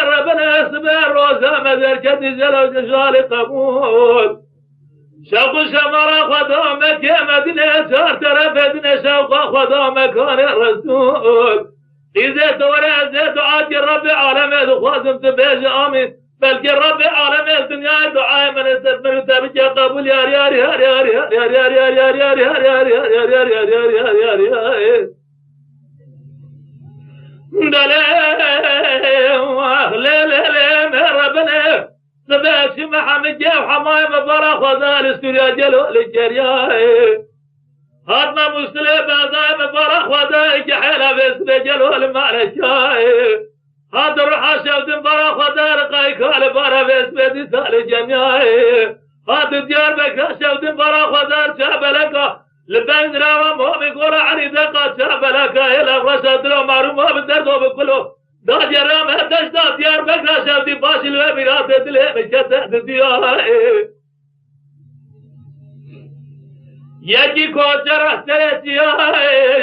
ربنا سبر روزا مدر كدي زلو جشالي قبول شوق شمرة خدامك يا مدينة شهر ترفدنا شوق خدامك كان الرسول إذا تورى زيت عاجي ربي عالم خوازم تبيج آمين بلكي ربي عالم الدنيا دعاء من السفر وتبجي قبول يا ريار يا ريار يا ريار يا ريار يا ريار يا ريار يا ريار يا ريار يا ريار يا ربنا سباش محمد جاب حماية مبارا خذال السوريا جلو للجرياء هادنا مسلم بازاي مبارا خذال جحيلة باسم جلو المعرشاء هاد روح شود مبارا خذال قايكال بارا باسم ديسال الجمياء هاد ديار بكا شود مبارا خذال شابلكا لبين راما مومي قولا عريضة شابلكا إلا رشد لو معرومة بالدردو بكله دا جرام هدشتا ديار بكرا شودي باشي الواميرات دلهم شتت ديار يجي كوچر سرتيا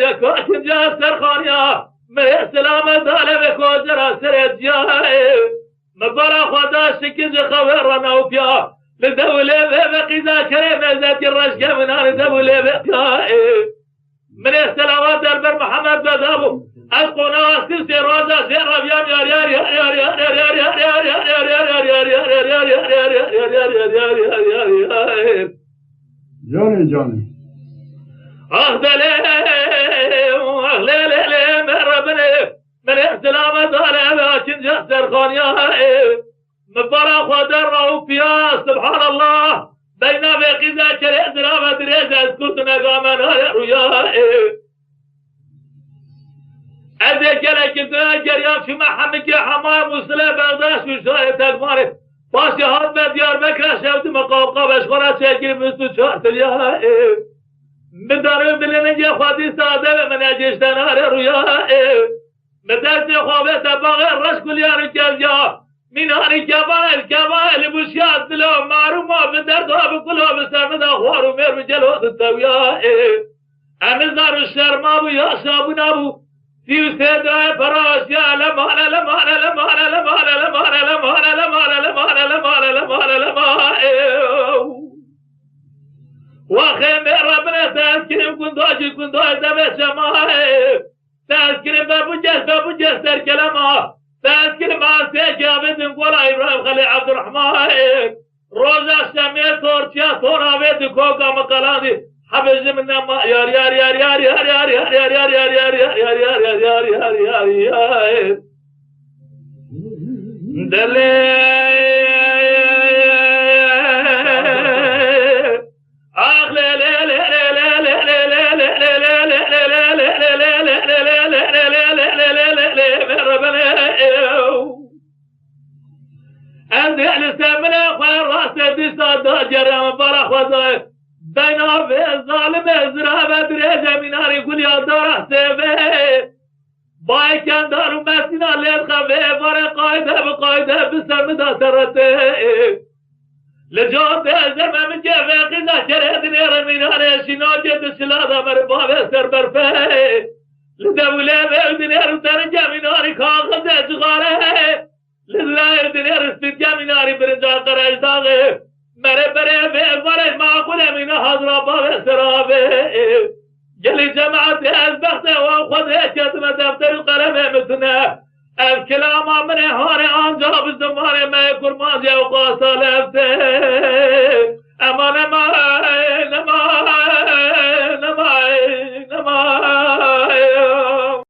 يا كوچن جا سرخانيا مه سلام ظالم كوچر سرتيا مبارا خدا شكز خبرنا وبيا لدولة بقيدا كريم ذات الرشقة من هذه دولة بقيا من السلامات دربر محمد بدابو القناة سلسي روزا سيرا بيان يا ريار يا ريار يا ريار يا ريار يا ريار يا ريار يا ريار يا ريار جاني جاني أهدلي من ربنا من احتلام ظالم لكن جسر خانيا مبارا خدر روفيا سبحان الله بين بقيدة كريز رامة دريزة اذكرت مقامنا رؤيا أذي كلك جريان في محمد يا حماية مسلم بغداش وشاية تقماري باشي هاد ما ديار بكرة شوت مقام قابش خورا شاكر مستو شارت اليا من دارم دلنا جا خادي سادة من اجيشتنا رؤيا مدرسة خوابة باغي الرش كل يا رجال جا من هاري كبائل بوشيات دلو معرومة بدردها بكلها بسرمدا خوار ومير بجلوة التويا امزار الشرما بو يا شابو نابو في سيدة فراش يا لما لما لما لما لما لما لما لما لما لما واخي ربنا تذكرم كن داج دبي شما تذكرم بابو جسر كلامه تذكر ما سيجابد نقول إبراهيم خليل عبد الرحمن روزا شمية تورتيا تورا بيت كوكا مقالاني حبز منا ما يار يار يار يار يار يار يار يار يار يار يار يار يار يار يار يار يار دلي بينا في الظالم ازرابة دريجة من هاري كل يدار سيفه باي كان دارو مسينا ليد خفه بار قايدة بقايدة بسرمدا سرته لجوب ازرم من جفه قيدة شرهد نير من هاري شنو جد سلادة مربابة سر برفه لدولة بيد نير ترجع من هاري خاخذة جغاره لله دنير استجا من هاري برنجا قرش داغه مرے برے برے معقول من حضرة باب سرابه جلي جماعة البحث وخذ كتب دفتر القلم مثنى الكلام من هاري انجاب الزمان ما يكون ماضي وقاصله